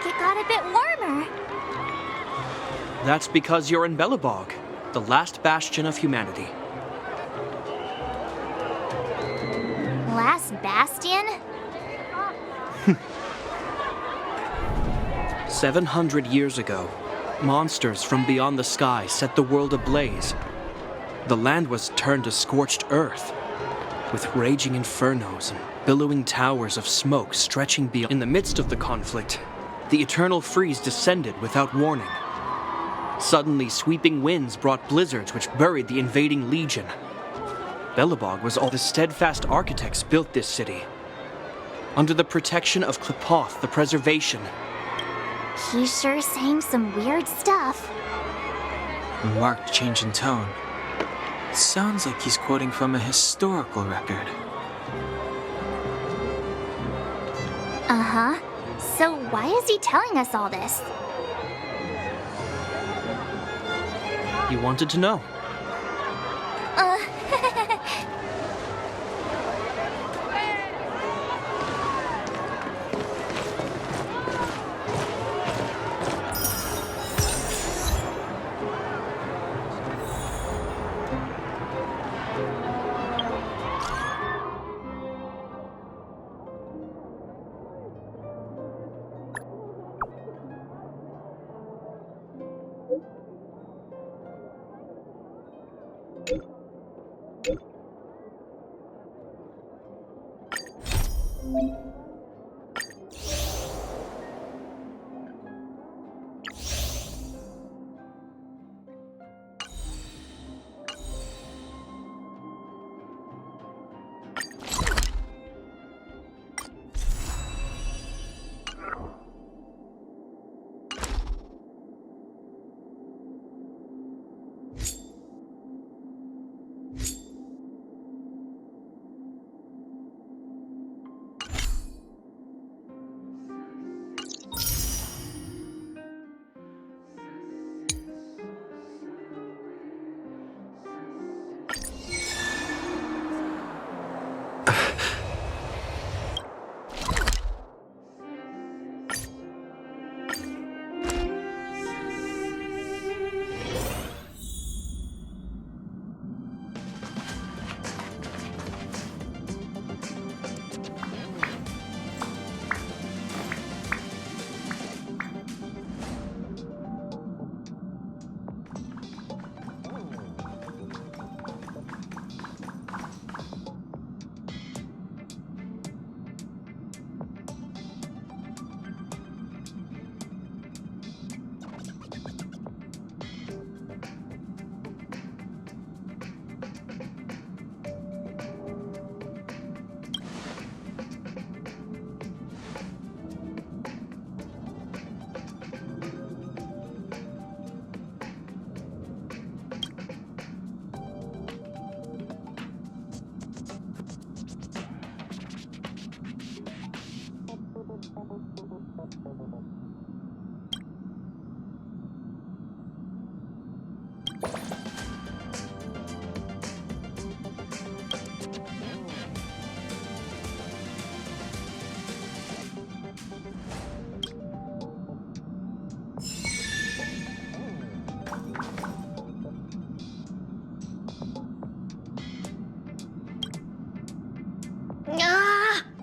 like it got a bit warmer. That's because you're in Belobog, the last bastion of humanity. Last bastion? 700 years ago, monsters from beyond the sky set the world ablaze. The land was turned to scorched earth, with raging infernos and billowing towers of smoke stretching beyond. In the midst of the conflict, the eternal freeze descended without warning. Suddenly, sweeping winds brought blizzards which buried the invading legion. Belobog was all the steadfast architects built this city. Under the protection of Klepoth, the Preservation. He's sure saying some weird stuff. A marked change in tone. It sounds like he's quoting from a historical record. Uh-huh. So why is he telling us all this? He wanted to know.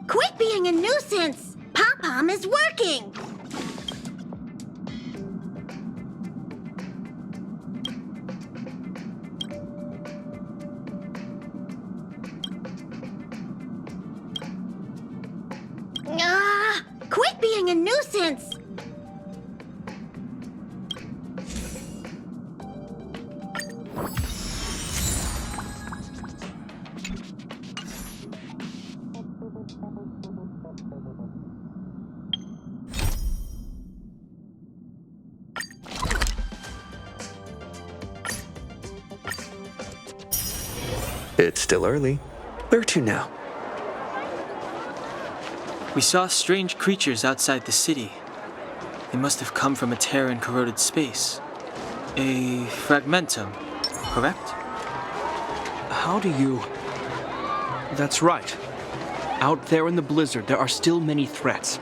Quit being a nuisance! Pom-Pom is working! Quit being a nuisance! It's still early. Where to now? We saw strange creatures outside the city. They must have come from a tear in corroded space. A fragmentum, correct? How do you... That's right. Out there in the blizzard, there are still many threats.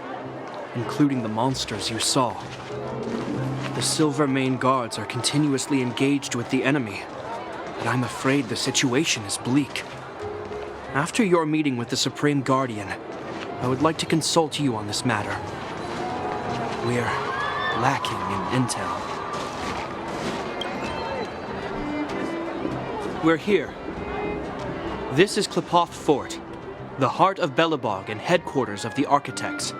including the monsters you saw. The Silver Mane guards are continuously engaged with the enemy, but I'm afraid the situation is bleak. After your meeting with the Supreme Guardian, I would like to consult you on this matter. We're lacking in intel. We're here. This is Qlipoth Fort, the heart of Belobog and headquarters of the Architects.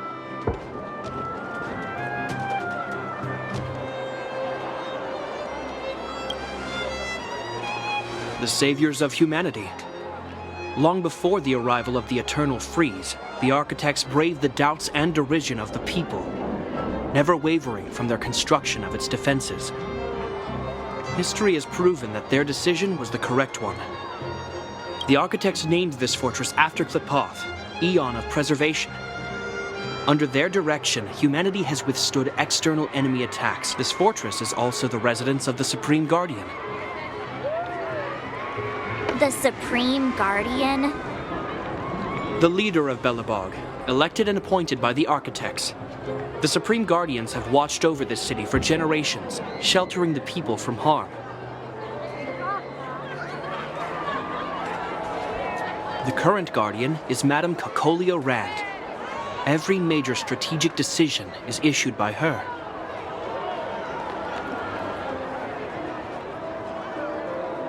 The saviors of humanity. Long before the arrival of the Eternal Freeze, the Architects braved the doubts and derision of the people, never wavering from their construction of its defenses. History has proven that their decision was the correct one. The Architects named this fortress after Qlipoth, Aeon of Preservation. Under their direction, humanity has withstood external enemy attacks. This fortress is also the residence of the Supreme Guardian. The Supreme Guardian? The leader of Belobog, elected and appointed by the Architects. The Supreme Guardians have watched over this city for generations, sheltering the people from harm. The current Guardian is Madame Cocolia Rand. Every major strategic decision is issued by her.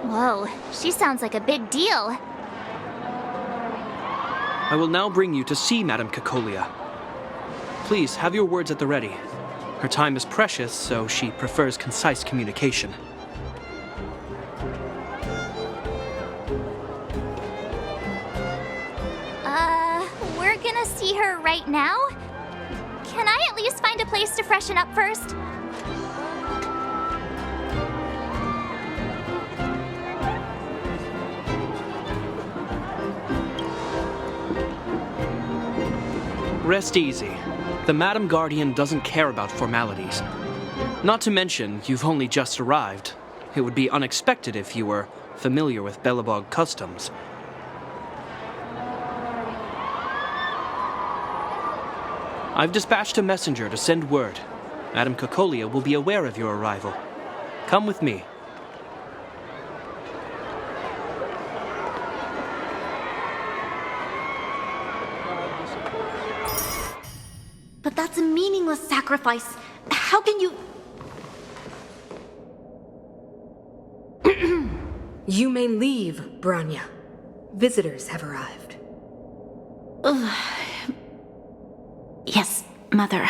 Whoa, she sounds like a big deal. I will now bring you to see Madame Cocolia. Please, have your words at the ready. Her time is precious, so she prefers concise communication. We're gonna see her right now? Can I at least find a place to freshen up first? Rest easy. The Madam Guardian doesn't care about formalities. Not to mention, you've only just arrived. It would be unexpected if you were familiar with Belobog customs. I've dispatched a messenger to send word. Madame Cocolia will be aware of your arrival. Come with me. But that's a meaningless sacrifice. How can you... You may leave, Branya. Visitors have arrived. Yes, Mother.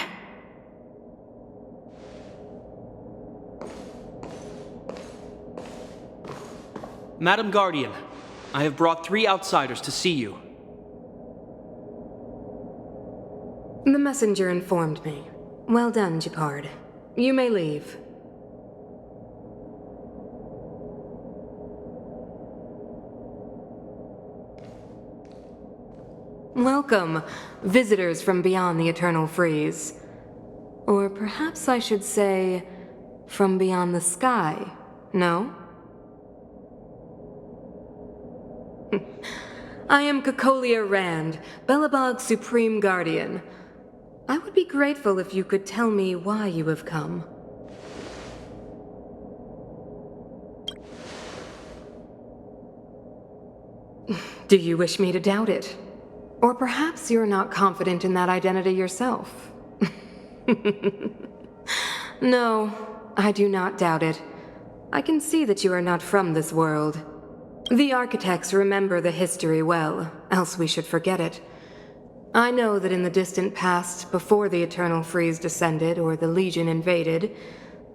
Madam Guardian, I have brought 3 outsiders to see you. The messenger informed me. Well done, Gepard. You may leave. Welcome, visitors from beyond the Eternal Freeze. Or perhaps I should say, from beyond the sky, no? I am Cocolia Rand, Belobog's Supreme Guardian. I would be grateful if you could tell me why you have come. Do you wish me to doubt it? Or perhaps you're not confident in that identity yourself. No, I do not doubt it. I can see that you are not from this world. The Architects remember the history well, else we should forget it. I know that in the distant past, before the Eternal Freeze descended or the Legion invaded,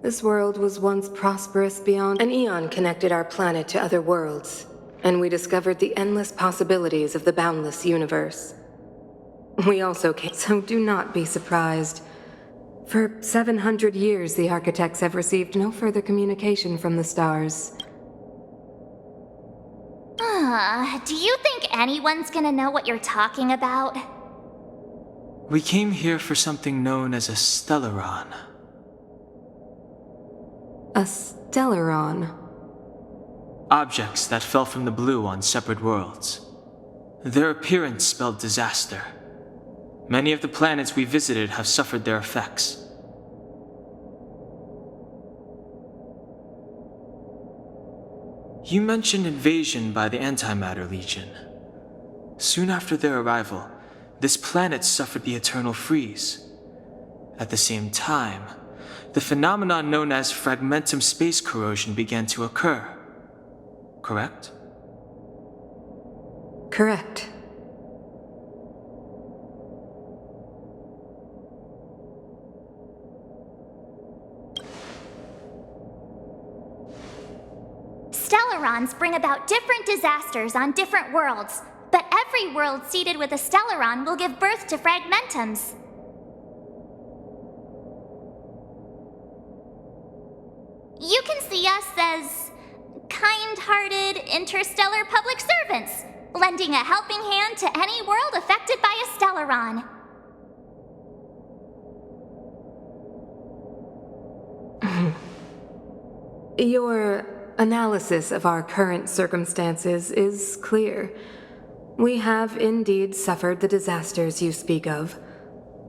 this world was once prosperous beyond. An eon connected our planet to other worlds, and we discovered the endless possibilities of the boundless universe. We also came, so do not be surprised. For 700 years, the Architects have received no further communication from the stars. Do you think anyone's gonna know what you're talking about? We came here for something known as a Stellaron. A Stellaron? Objects that fell from the blue on separate worlds. Their appearance spelled disaster. Many of the planets we visited have suffered their effects. You mentioned invasion by the Antimatter Legion. Soon after their arrival, this planet suffered the eternal freeze. At the same time, the phenomenon known as fragmentum space corrosion began to occur. Correct? Correct. Stellarons bring about different disasters on different worlds, but every world seeded with a Stellaron will give birth to fragmentums. You can see us as kind-hearted interstellar public servants, lending a helping hand to any world affected by a Stellaron. Your analysis of our current circumstances is clear. We have indeed suffered the disasters you speak of,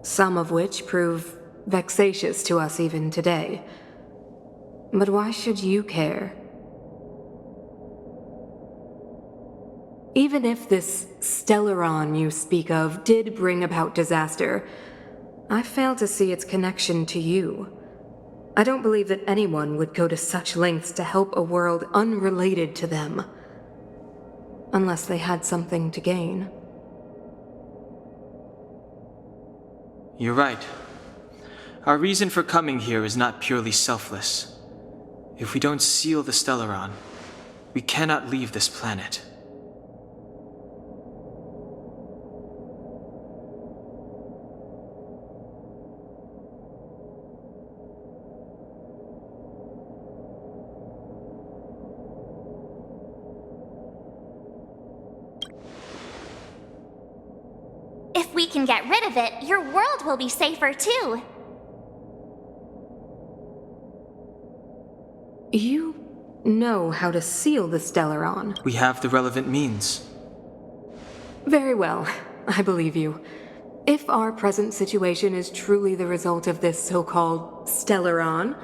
some of which prove vexatious to us even today. But why should you care? Even if this Stellaron you speak of did bring about disaster, I fail to see its connection to you. I don't believe that anyone would go to such lengths to help a world unrelated to them, unless they had something to gain. You're right. Our reason for coming here is not purely selfless. If we don't seal the Stellaron, we cannot leave this planet. If we can get rid of it, your world will be safer too. You know how to seal the Stellaron. We have the relevant means. Very well, I believe you. If our present situation is truly the result of this so-called Stellaron,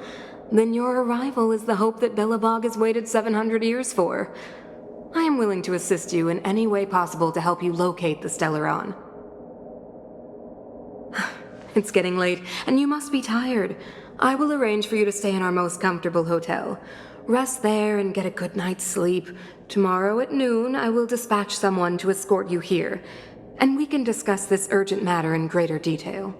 then your arrival is the hope that Belobog has waited 700 years for. I am willing to assist you in any way possible to help you locate the Stellaron. It's getting late, and you must be tired. I will arrange for you to stay in our most comfortable hotel. Rest there and get a good night's sleep. Tomorrow at noon, I will dispatch someone to escort you here, and we can discuss this urgent matter in greater detail.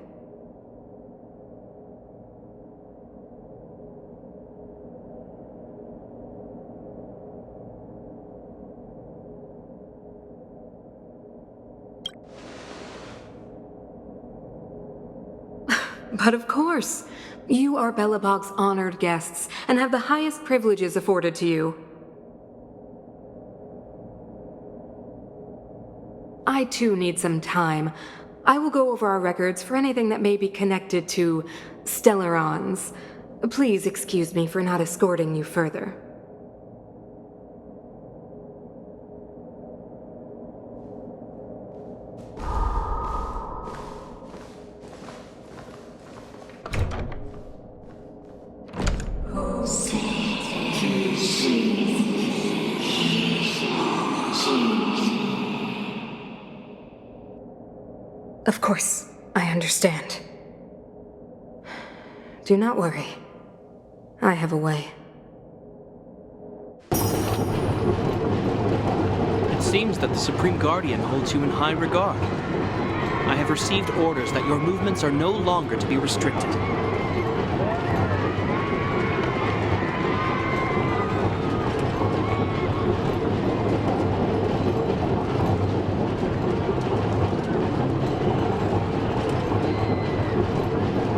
But of course, you are Belobog's honored guests and have the highest privileges afforded to you. I too need some time. I will go over our records for anything that may be connected to Stellarons. Please excuse me for not escorting you further. Of course, I understand. Do not worry. I have a way. It seems that the Supreme Guardian holds you in high regard. I have received orders that your movements are no longer to be restricted.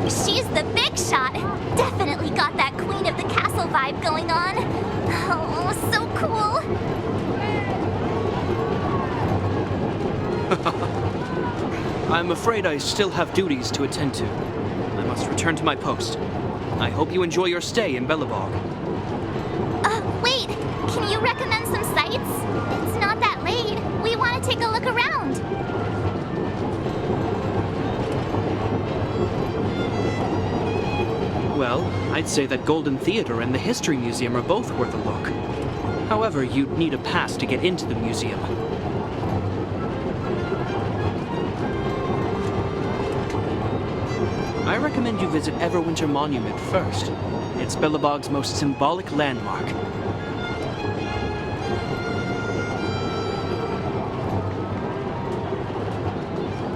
She's the big shot. Definitely got that Queen of the Castle vibe going on. Oh, so cool. I'm afraid I still have duties to attend to. I must return to my post. I hope you enjoy your stay in Belobog. Wait. Can you recommend some sights? It's not that late. We want to take a look around. Well, I'd say that Golden Theater and the History Museum are both worth a look. However, you'd need a pass to get into the museum. I recommend you visit Everwinter Monument first. It's Billabog's most symbolic landmark.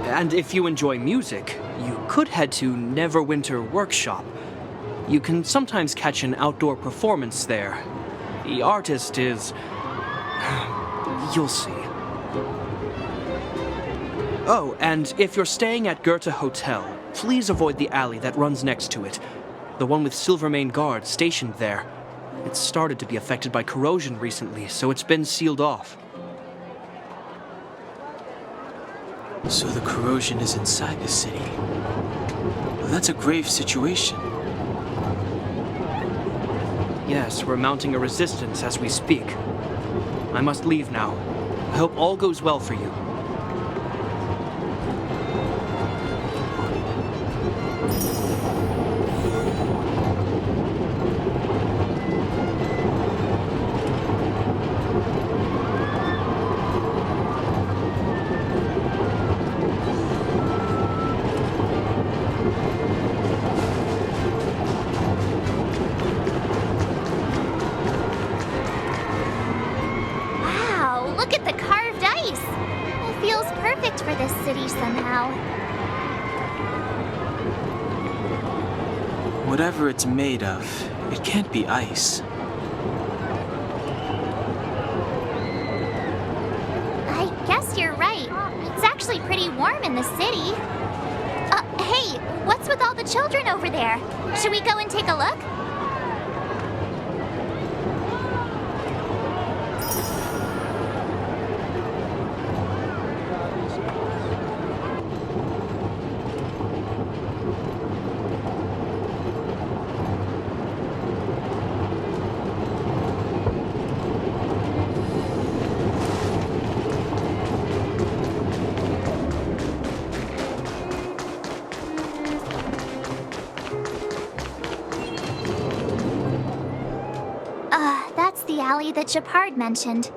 And if you enjoy music, you could head to Neverwinter Workshop. You can sometimes catch an outdoor performance there. The artist is... you'll see. Oh, and if you're staying at Goethe Hotel, please avoid the alley that runs next to it. The one with Silvermane guards stationed there. It's started to be affected by corrosion recently, so it's been sealed off. So the corrosion is inside the city. Well, that's a grave situation. Yes, we're mounting a resistance as we speak. I must leave now. I hope all goes well for you. Wow, look at the carved ice! It feels perfect for this city somehow. Whatever it's made of, it can't be ice. I guess you're right. It's actually pretty warm in the city. Hey, what's with all the children over there? Should we go and take a look? That's the alley that Japard mentioned.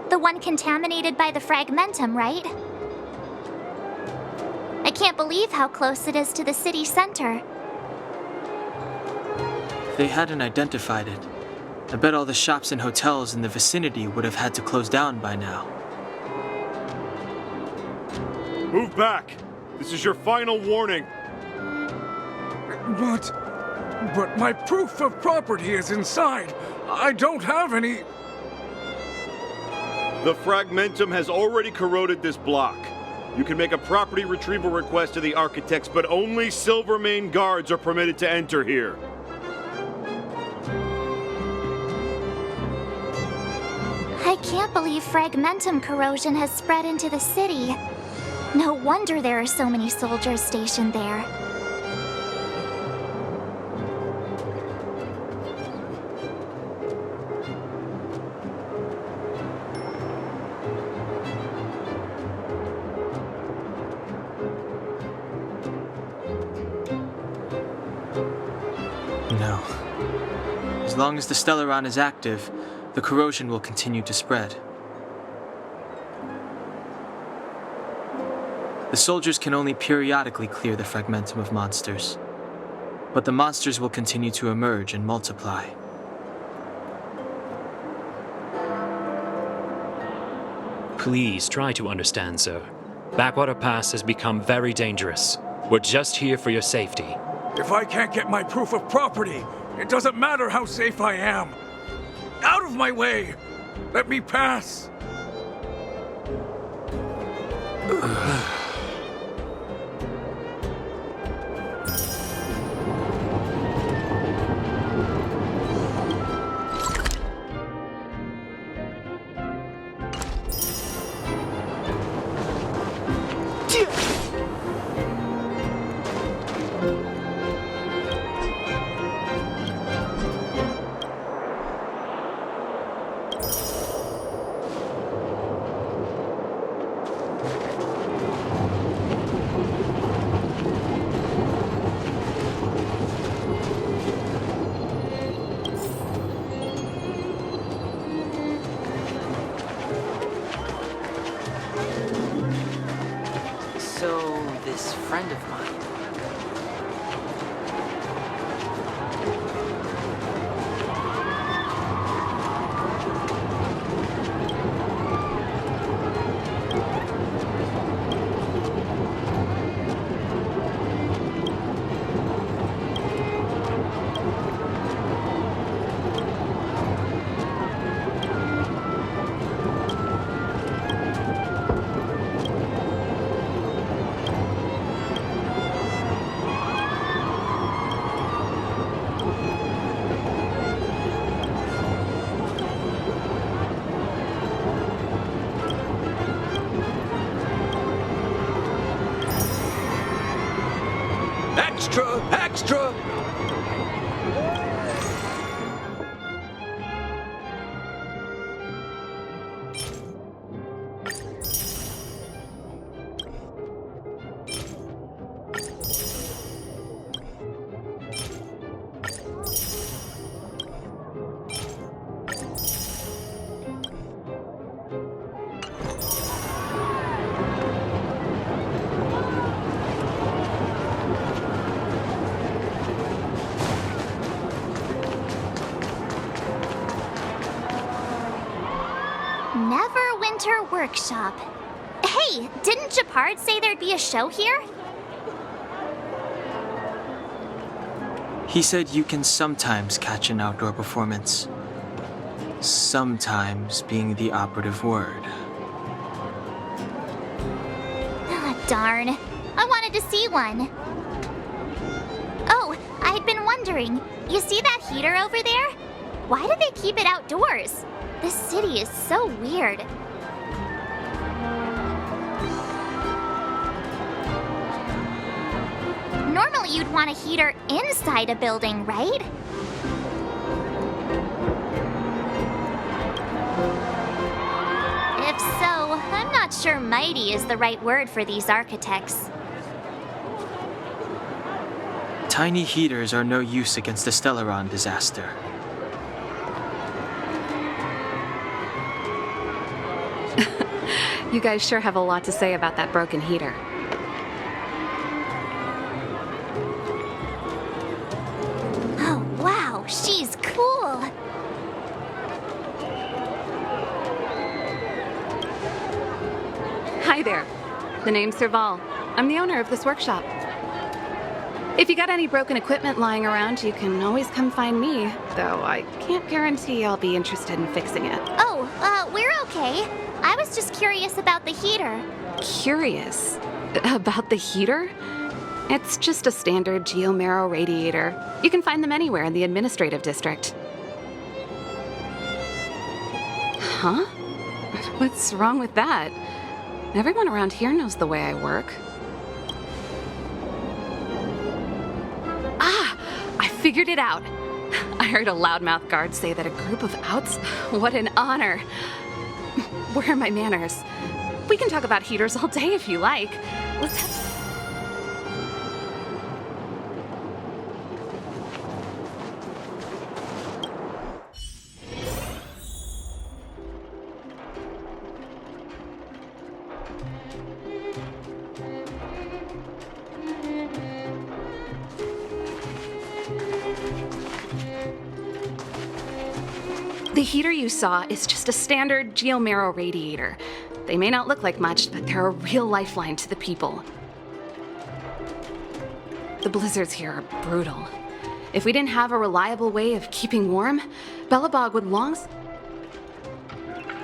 The one contaminated by the fragmentum, right? I can't believe how close it is to the city center. If they hadn't identified it, I bet all the shops and hotels in the vicinity would have had to close down by now. Move back! This is your final warning. But my proof of property is inside. I don't have any... The fragmentum has already corroded this block. You can make a property retrieval request to the architects, but only Silvermane guards are permitted to enter here. I can't believe fragmentum corrosion has spread into the city. No wonder there are so many soldiers stationed there. No. As long as the Stellaron is active, the corrosion will continue to spread. The soldiers can only periodically clear the fragmentum of monsters, but the monsters will continue to emerge and multiply. Please try to understand, sir. Backwater Pass has become very dangerous. We're just here for your safety. If I can't get my proof of property, it doesn't matter how safe I am. Out of my way! Let me pass! this friend of mine. Extra! Extra! Neverwinter Workshop. Hey, didn't Japard say there'd be a show here? He said you can sometimes catch an outdoor performance. Sometimes being the operative word. Ah, darn. I wanted to see one. Oh, I'd been wondering. You see that heater over there? Why do they keep it outdoors? This city is so weird. Normally you'd want a heater inside a building, right? If so, I'm not sure mighty is the right word for these architects. Tiny heaters are no use against the Stellaron disaster. You guys sure have a lot to say about that broken heater. Oh, wow, she's cool. Hi there. The name's Serval. I'm the owner of this workshop. If you got any broken equipment lying around, you can always come find me, though I can't guarantee I'll be interested in fixing it. Oh, we're okay. I was just curious about the heater. Curious? About the heater? It's just a standard geomarrow radiator. You can find them anywhere in the administrative district. Huh? What's wrong with that? Everyone around here knows the way I work. Ah! I figured it out! I heard a loudmouth guard say that a group of outs? What an honor! Where are my manners? We can talk about heaters all day if you like. Let's have... The heater you saw is just a standard geomarrow radiator. They may not look like much, but they're a real lifeline to the people. The blizzards here are brutal. If we didn't have a reliable way of keeping warm, Belobog would long...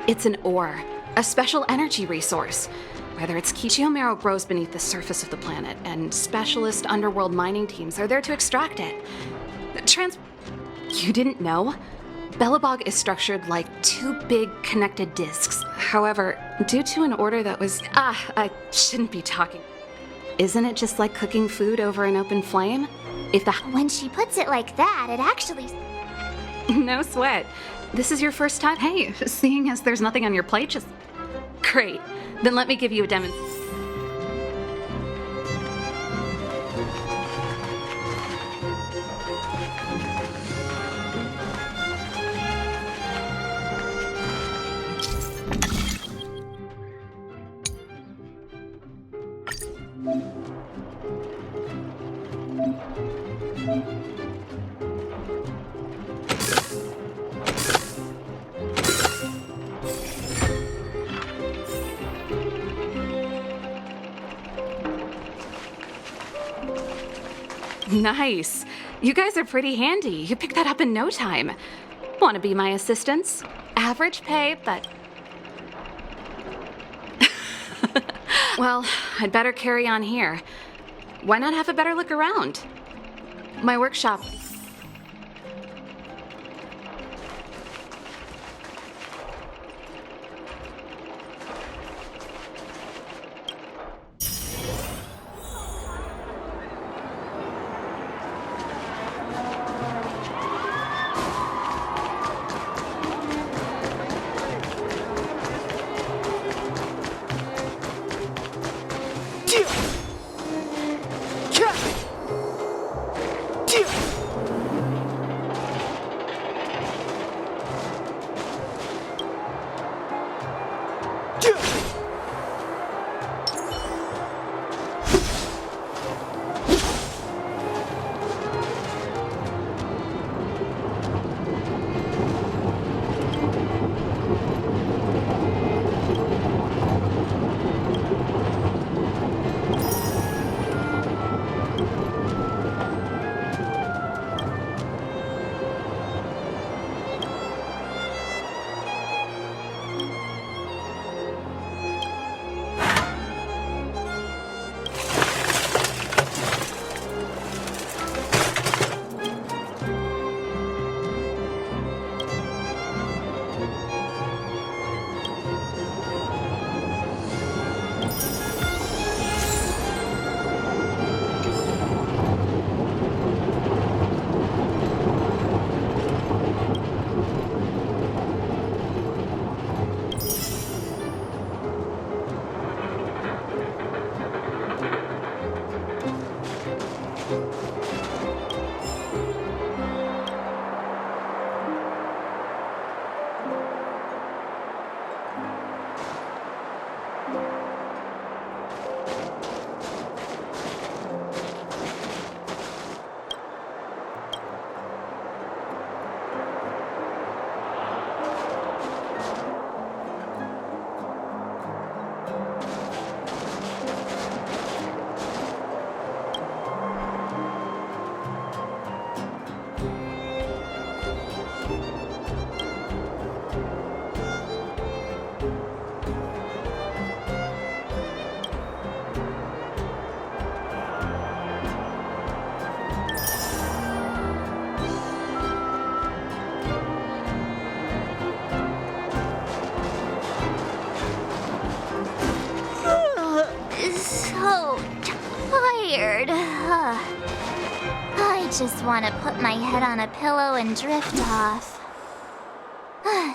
It's an ore, a special energy resource. Whether it's geomarrow grows beneath the surface of the planet, and specialist underworld mining teams are there to extract it. You didn't know? Belobog is structured like two big connected discs. However, due to an order that was... I shouldn't be talking. Isn't it just like cooking food over an open flame? When she puts it like that, it actually... No sweat. This is your first time? Hey, seeing as there's nothing on your plate, just... Great. Then let me give you a demonstration. Nice. You guys are pretty handy. You picked that up in no time. Want to be my assistants? Average pay, but... Well, I'd better carry on here. Why not have a better look around? My workshop... I just want to put my head on a pillow and drift off.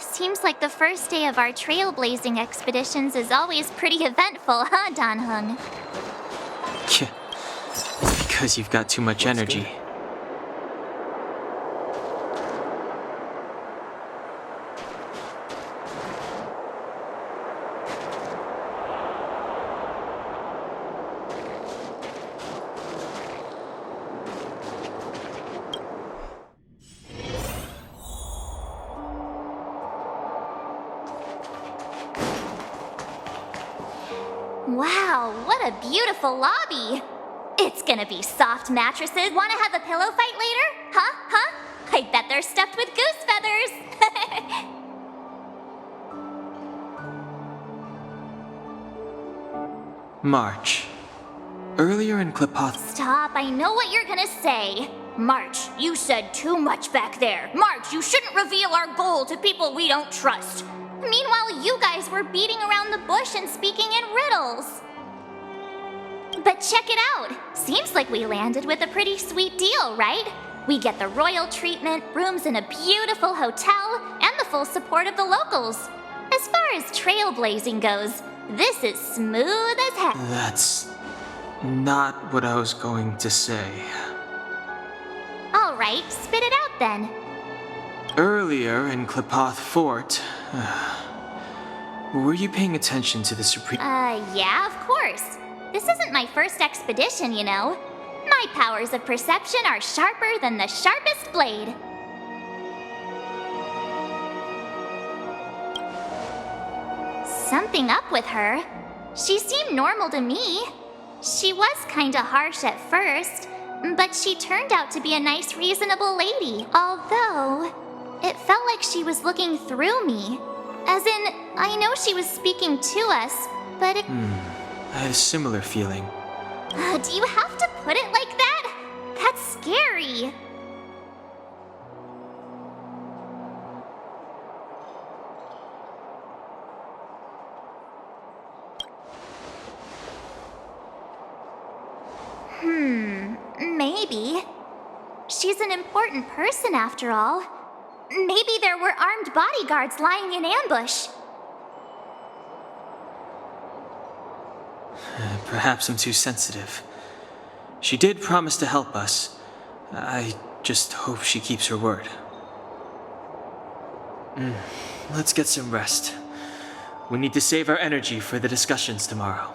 Seems like the first day of our trailblazing expeditions is always pretty eventful, huh, Dan-hung? Yeah, it's because you've got too much energy. Wow, what a beautiful lobby! It's gonna be soft mattresses. Wanna have a pillow fight later? Huh? I bet they're stuffed with goose feathers! March. Earlier in Klipoth... Stop, I know what you're gonna say. March, you said too much back there. March, you shouldn't reveal our goal to people we don't trust. Meanwhile, you guys were beating around the bush and speaking in riddles. But check it out. Seems like we landed with a pretty sweet deal, right? We get the royal treatment, rooms in a beautiful hotel, and the full support of the locals. As far as trailblazing goes, this is smooth as heck. That's not what I was going to say. All right, spit it out then. Earlier in Klipoth Fort, were you paying attention to the Supreme... Yeah, of course. This isn't my first expedition, you know. My powers of perception are sharper than the sharpest blade. Something up with her. She seemed normal to me. She was kinda harsh at first, But she turned out to be a nice, reasonable lady. Although, it felt like she was looking through me. As in, I know she was speaking to us, but it... I had a similar feeling. Do you have to put it like that? That's scary. Maybe. She's an important person after all. Maybe there were armed bodyguards lying in ambush. Perhaps I'm too sensitive. She did promise to help us. I just hope she keeps her word. Let's get some rest. We need to save our energy for the discussions tomorrow.